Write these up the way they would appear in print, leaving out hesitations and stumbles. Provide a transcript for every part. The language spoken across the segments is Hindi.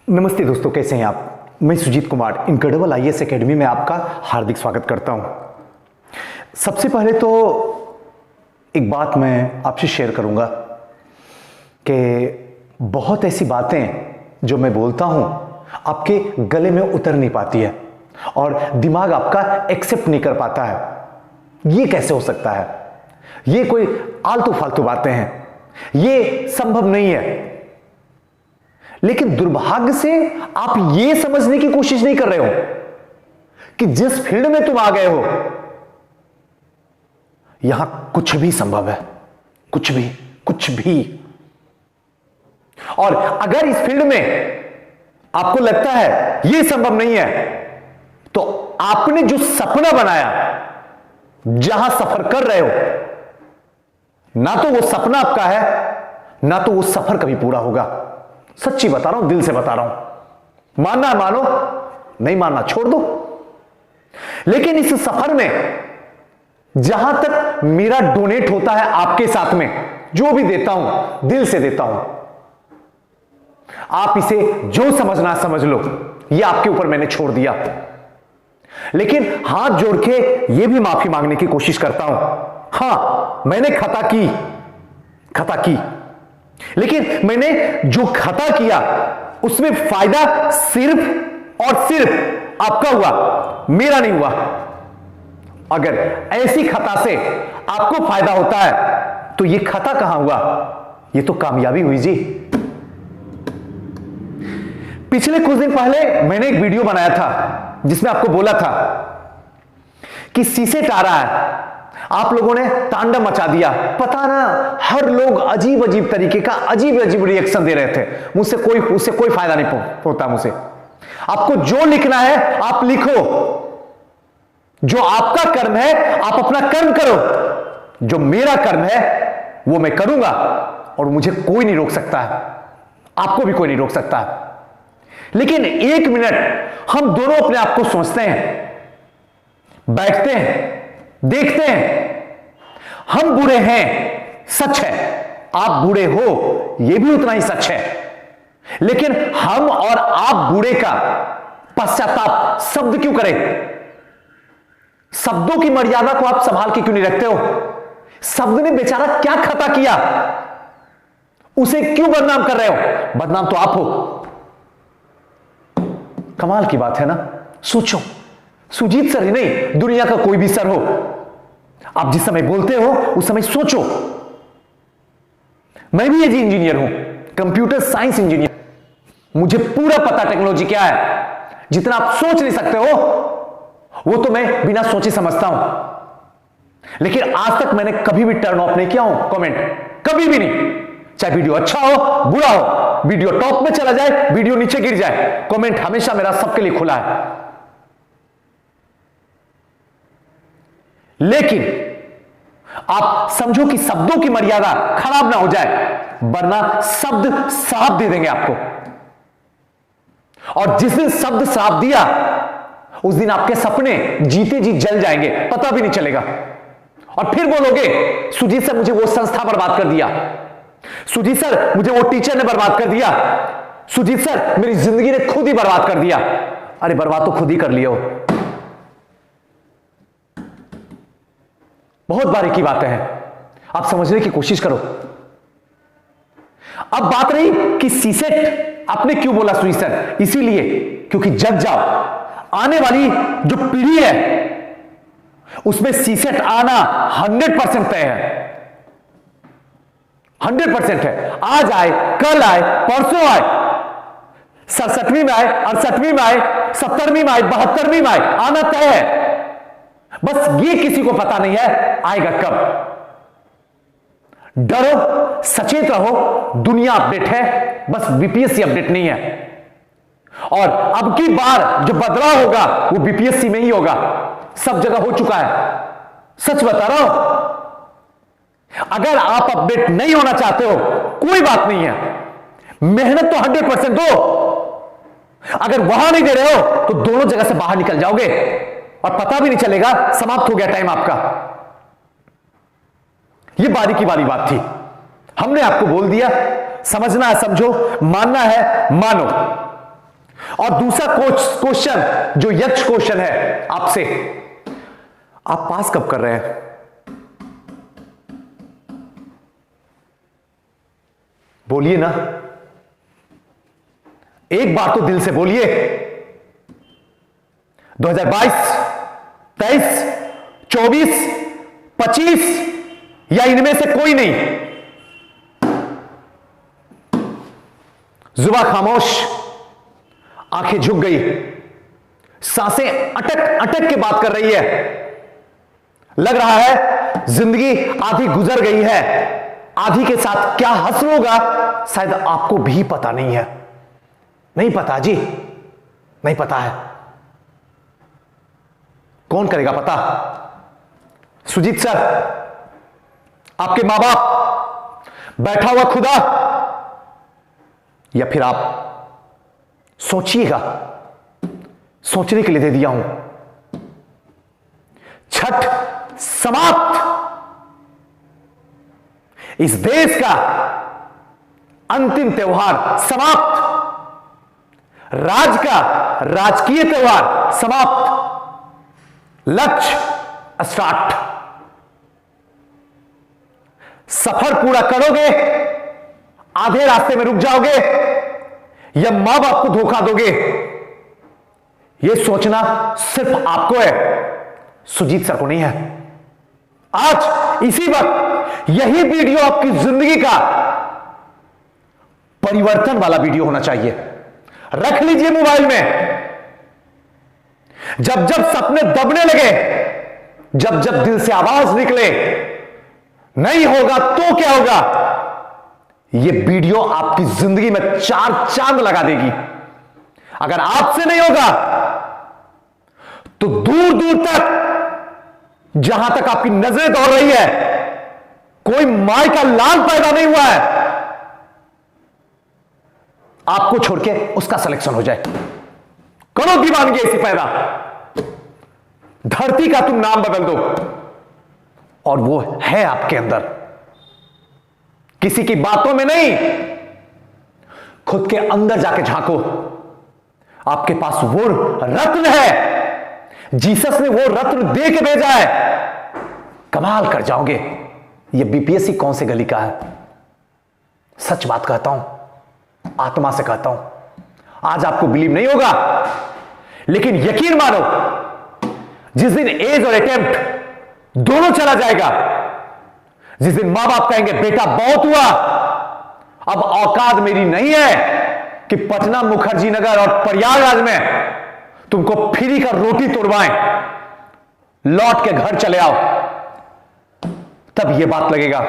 नमस्ते दोस्तों, कैसे हैं आप। मैं Sujeet Kumar incredible IAS academy में आपका हार्दिक स्वागत करता हूं। सबसे पहले तो एक बात मैं आपसे शेयर करूंगा कि बहुत ऐसी बातें जो मैं बोलता हूं आपके गले में उतर नहीं पाती है और दिमाग आपका एक्सेप्ट नहीं कर पाता है। ये कैसे हो सकता है? ये कोई आलतू फालतू बातें हैं, ये संभव नहीं है। लेकिन दुर्भाग्य से आप यह समझने की कोशिश नहीं कर रहे हो कि जिस फील्ड में तुम आ गए हो यहां कुछ भी संभव है, कुछ भी। और अगर इस फील्ड में आपको लगता है यह संभव नहीं है, तो आपने जो सपना बनाया, जहां सफर कर रहे हो, ना तो वो सपना आपका है, ना तो वो सफर कभी पूरा होगा। सच्ची बता रहा हूं, दिल से बता रहा हूं। मानना है मानो, नहीं मानना छोड़ दो। लेकिन इस सफर में जहां तक मेरा डोनेट होता है आपके साथ में, जो भी देता हूं दिल से देता हूं। आप इसे जो समझना समझ लो, यह आपके ऊपर मैंने छोड़ दिया। लेकिन हाथ जोड़ के यह भी माफी मांगने की कोशिश करता हूं। हां, मैंने खता की, लेकिन मैंने जो खता किया उसमें फायदा सिर्फ और सिर्फ आपका हुआ, मेरा नहीं हुआ। अगर ऐसी खता से आपको फायदा होता है तो यह खता कहां हुआ? यह तो कामयाबी हुई जी। पिछले कुछ दिन पहले मैंने एक वीडियो बनाया था जिसमें आपको बोला था कि सीसेट आ रहा है। आप लोगों ने तांडव मचा दिया। पता ना, हर लोग अजीब अजीब तरीके का अजीब अजीब रिएक्शन दे रहे थे। उससे कोई फायदा नहीं होता मुझे। आपको जो लिखना है आप लिखो, जो आपका कर्म है आप अपना कर्म करो। जो मेरा कर्म है वो मैं करूंगा और मुझे कोई नहीं रोक सकता है, आपको भी कोई नहीं रोक सकता है। लेकिन एक मिनट हम दोनों अपने आप को सोचते हैं, बैठते हैं, देखते हैं। हम बुरे हैं, सच है। आप बुरे हो, यह भी उतना ही सच है। लेकिन हम और आप बुरे का पश्चाताप शब्द क्यों करें? शब्दों की मर्यादा को आप संभाल के क्यों नहीं रखते हो? शब्द ने बेचारा क्या खता किया, उसे क्यों बदनाम कर रहे हो? बदनाम तो आप हो। कमाल की बात है ना। सोचो, सुजीत सर ही नहीं, दुनिया का कोई भी सर हो, आप जिस समय बोलते हो उस समय सोचो। मैं भी एक इंजीनियर हूं, कंप्यूटर साइंस इंजीनियर। मुझे पूरा पता टेक्नोलॉजी क्या है। जितना आप सोच नहीं सकते हो वो तो मैं बिना सोचे समझता हूं। लेकिन आज तक मैंने कभी भी टर्न ऑफ नहीं किया हूं कमेंट, कभी भी नहीं। चाहे वीडियो अच्छा हो बुरा हो, वीडियो टॉप में चला जाए, वीडियो नीचे गिर जाए, कमेंट हमेशा मेरा सबके लिए खुला है। लेकिन आप समझो कि शब्दों की मर्यादा खराब ना हो जाए, वरना शब्द श्राप दे देंगे आपको। और जिस दिन शब्द श्राप दिया उस दिन आपके सपने जीते जी जल जाएंगे, पता भी नहीं चलेगा। और फिर बोलोगे सुजीत सर मुझे वो संस्था बर्बाद कर दिया, सुजीत सर मुझे वो टीचर ने बर्बाद कर दिया, सुजीत सर मेरी जिंदगी ने खुद ही बर्बाद कर दिया। अरे बर्बाद तो खुद ही कर लिया हो। बहुत बारीकी बातें हैं, आप समझने की कोशिश करो। अब बात रही कि सीसेट आपने क्यों बोला सुजीत सर? इसीलिए क्योंकि जग जाओ, आने वाली जो पीढ़ी है उसमें सीसेट आना 100% तय है। 100% है। आज आए, कल आए, परसों आए, 67वीं में आए, 68वीं में आए, 70वीं में आए, 72वीं में आए, आना तय है। बस ये किसी को पता नहीं है आएगा कब। डरो, सचेत रहो, दुनिया अपडेट है, बस बीपीएससी अपडेट नहीं है। और अब की बार जो बदलाव होगा वो बीपीएससी में ही होगा। सब जगह हो चुका है, सच बता रहा हूं। अगर आप अपडेट नहीं होना चाहते हो कोई बात नहीं है, मेहनत तो 100% दो। अगर वहां नहीं दे रहे हो तो दोनों जगह से बाहर निकल जाओगे और पता भी नहीं चलेगा, समाप्त हो गया टाइम आपका। यह बारीकी वाली बात थी, हमने आपको बोल दिया। समझना है समझो, मानना है मानो। और दूसरा क्वेश्चन जो यक्ष क्वेश्चन है आपसे, आप पास कब कर रहे हैं? बोलिए ना, एक बार तो दिल से बोलिए। 2022, 23, 24, 25 या इनमें से कोई नहीं? जुबान खामोश, आंखें झुक गई, सांसें अटक अटक के बात कर रही है। लग रहा है जिंदगी आधी गुजर गई है, आधी के साथ क्या हश्र होगा शायद आपको भी पता नहीं है। नहीं पता जी, नहीं पता है। कौन करेगा पता? सुजीत सर, आपके मां बाप, बैठा हुआ खुदा, या फिर आप? सोचिएगा, सोचने के लिए दे दिया हूं। छठ समाप्त, इस देश का अंतिम त्योहार समाप्त, राज्य का राजकीय त्योहार समाप्त, लक्ष्य स्टार्ट। सफर पूरा करोगे, आधे रास्ते में रुक जाओगे, या मां बाप को धोखा दोगे, यह सोचना सिर्फ आपको है, सुजीत सर को नहीं है। आज इसी वक्त यही वीडियो आपकी जिंदगी का परिवर्तन वाला वीडियो होना चाहिए। रख लीजिए मोबाइल में। जब जब सपने दबने लगे, जब जब दिल से आवाज निकले नहीं होगा तो क्या होगा, यह वीडियो आपकी जिंदगी में 4 चांद लगा देगी। अगर आपसे नहीं होगा तो दूर दूर तक, जहां तक आपकी नजरें दौड़ रही है, कोई माई का लाल पैदा नहीं हुआ है, आपको छोड़ के उसका सिलेक्शन हो जाए। करो दीवानगी ऐसी पैदा, धरती का तुम नाम बदल दो, और वो है आपके अंदर। किसी की बातों में नहीं, खुद के अंदर जाके झांको। आपके पास वो रत्न है, जीसस ने वो रत्न दे के भेजा है। कमाल कर जाओगे। ये बीपीएससी कौन सी गली का है? सच बात कहता हूं, आत्मा से कहता हूं। आज आपको बिलीव नहीं होगा, लेकिन यकीन मानो, जिस दिन एज और अटेम्प्ट दोनों चला जाएगा, जिस दिन मां बाप कहेंगे बेटा बहुत हुआ, अब औकात मेरी नहीं है कि पटना, मुखर्जी नगर और प्रयागराज में तुमको फ्री का रोटी तोड़वाएं, लौट के घर चले आओ, तब यह बात लगेगा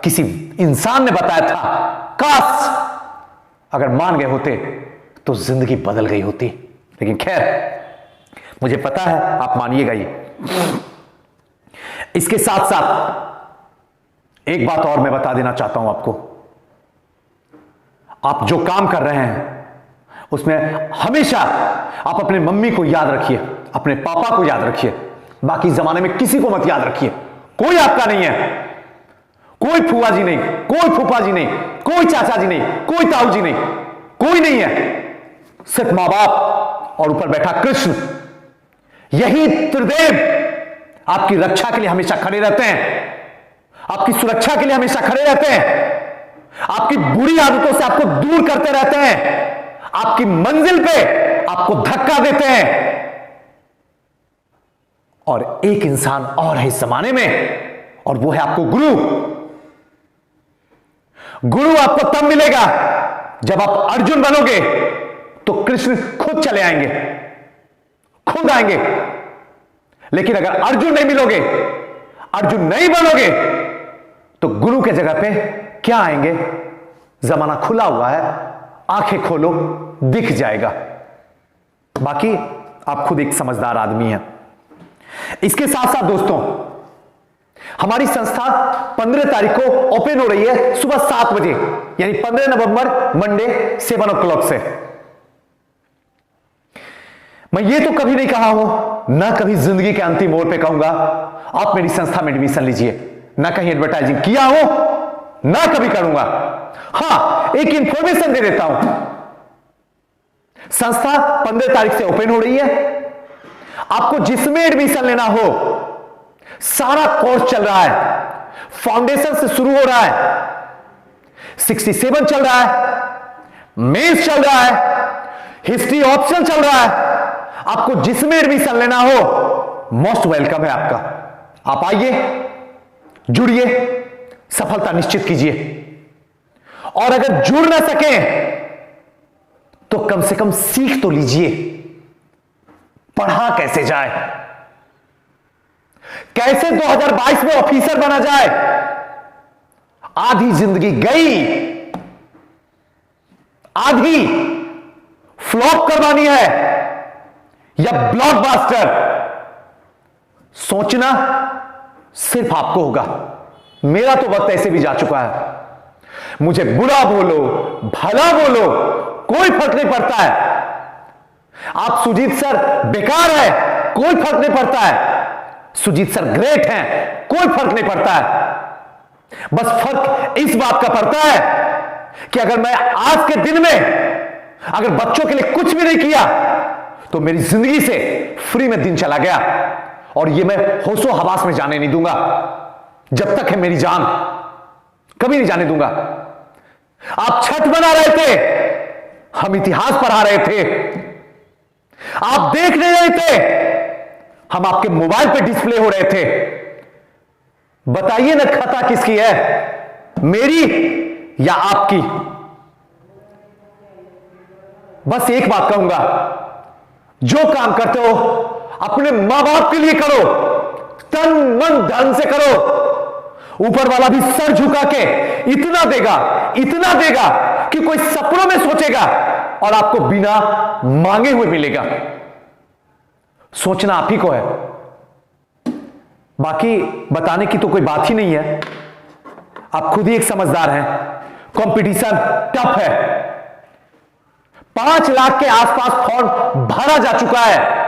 किसी इंसान ने बताया था। काश अगर मान गए होते तो जिंदगी बदल गई होती। लेकिन खैर, मुझे पता है आप मानिएगा ही। इसके साथ साथ एक बात और मैं बता देना चाहता हूं आपको। आप जो काम कर रहे हैं उसमें हमेशा आप अपने मम्मी को याद रखिए, अपने पापा को याद रखिए। बाकी जमाने में किसी को मत याद रखिए। कोई आपका नहीं है, कोई फुआ जी नहीं, कोई फूफा जी नहीं, कोई चाचा जी नहीं, कोई ताऊ जी नहीं, कोई नहीं है। सिर्फ मां बाप और ऊपर बैठा कृष्ण, यही त्रिदेव आपकी रक्षा के लिए हमेशा खड़े रहते हैं, आपकी सुरक्षा के लिए हमेशा खड़े रहते हैं, आपकी बुरी आदतों से आपको दूर करते रहते हैं, आपकी मंजिल पे आपको धक्का देते हैं। और एक इंसान और है इस जमाने में, और वो है आपको गुरु। गुरु आपको तब मिलेगा जब आप अर्जुन बनोगे, तो कृष्ण खुद चले आएंगे, खुद आएंगे। लेकिन अगर अर्जुन नहीं मिलोगे, अर्जुन नहीं बनोगे, तो गुरु के जगह पे क्या आएंगे? जमाना खुला हुआ है, आंखें खोलो, दिख जाएगा। बाकी आप खुद एक समझदार आदमी हैं। इसके साथ साथ दोस्तों, हमारी संस्था 15 तारीख को ओपन हो रही है सुबह 7 बजे, यानी 15 नवंबर मंडे 7 o'clock से। मैं ये तो कभी नहीं कहा हूं, ना कभी जिंदगी के अंतिम मोड़ पे कहूंगा आप मेरी संस्था में एडमिशन लीजिए। ना कहीं एडवर्टाइजिंग किया हो, ना कभी करूंगा। हां, एक इंफॉर्मेशन दे देता हूं, संस्था 15 तारीख से ओपन हो रही है। आपको जिसमें एडमिशन लेना हो, सारा कोर्स चल रहा है। फाउंडेशन से शुरू हो रहा है, 67 चल रहा है, मेंस चल रहा है, हिस्ट्री ऑप्शनल चल रहा है। आपको जिसमें एडमिशन लेना हो, मोस्ट वेलकम है आपका। आप आइए, जुड़िए, सफलता निश्चित कीजिए। और अगर जुड़ ना सके तो कम से कम सीख तो लीजिए, पढ़ा कैसे जाए, कैसे 2022 में ऑफिसर बना जाए। आधी जिंदगी गई, आधी फ्लॉप करवानी है या ब्लॉकबस्टर, सोचना सिर्फ आपको होगा। मेरा तो वक्त ऐसे भी जा चुका है। मुझे बुरा बोलो, भला बोलो, कोई फर्क नहीं पड़ता है। आप सुजीत सर बेकार है, कोई फर्क नहीं पड़ता है। सुजीत सर ग्रेट हैं, कोई फर्क नहीं पड़ता है। बस फर्क इस बात का पड़ता है कि अगर मैं आज के दिन में अगर बच्चों के लिए कुछ भी नहीं किया तो मेरी जिंदगी से फ्री में दिन चला गया, और ये मैं होशो हवास में जाने नहीं दूंगा। जब तक है मेरी जान, कभी नहीं जाने दूंगा। आप छठ बना रहे थे, हम इतिहास पढ़ा रहे थे। आप देख नहीं रहे थे, हम आपके मोबाइल पे डिस्प्ले हो रहे थे। बताइए ना, खता किसकी है, मेरी या आपकी? बस एक बात कहूंगा, जो काम करते हो अपने मां बाप के लिए करो, तन मन धन से करो। ऊपर वाला भी सर झुका के इतना देगा कि कोई सपनों में सोचेगा और आपको बिना मांगे हुए मिलेगा। सोचना आप ही को है, बाकी बताने की तो कोई बात ही नहीं है। आप खुद ही एक समझदार हैं। कंपटीशन टफ है। 5 लाख के आसपास फॉर्म भरा जा चुका है।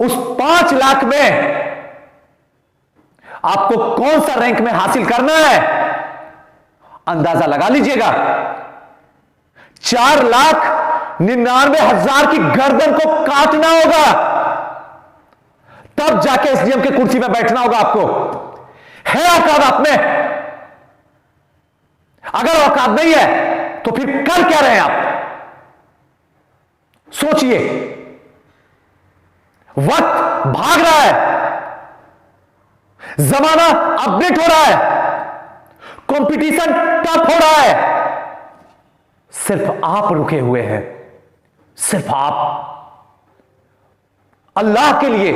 उस 5 लाख में आपको कौन सा रैंक में हासिल करना है, अंदाजा लगा लीजिएगा। 4,99,000 की गर्दन को काटना होगा, तब जाके एसडीएम के कुर्सी में बैठना होगा आपको। है औकात आप में? अगर औकात नहीं है तो फिर कर क्या रहे हैं आप? सोचिए। वक्त भाग रहा है, जमाना अपडेट हो रहा है, कंपटीशन टफ हो रहा है। सिर्फ आप रुके हुए हैं, सिर्फ आप। अल्लाह के लिए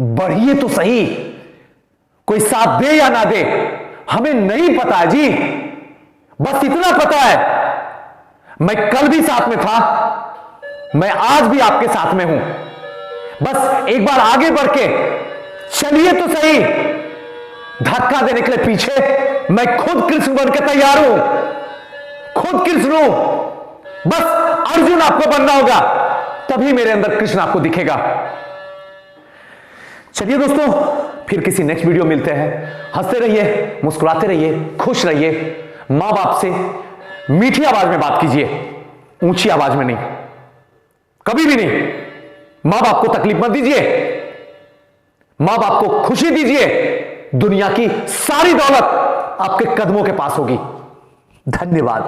बढ़िए तो सही, कोई साथ दे या ना दे हमें नहीं पता है जी। बस इतना पता है, मैं कल भी साथ में था, मैं आज भी आपके साथ में हूं। बस एक बार आगे बढ़ के चलिए तो सही। धक्का देने के लिए पीछे मैं खुद कृष्ण बन के तैयार हूं, खुद कृष्ण हूं। बस अर्जुन आपको बनना होगा, तभी मेरे अंदर कृष्ण आपको दिखेगा। चलिए दोस्तों, फिर किसी नेक्स्ट वीडियो मिलते हैं। हंसते रहिए, मुस्कुराते रहिए, खुश रहिए। मां बाप से मीठी आवाज में बात कीजिए, ऊंची आवाज में नहीं, कभी भी नहीं। मां बाप को तकलीफ मत दीजिए, मां बाप को खुशी दीजिए। दुनिया की सारी दौलत आपके कदमों के पास होगी। धन्यवाद।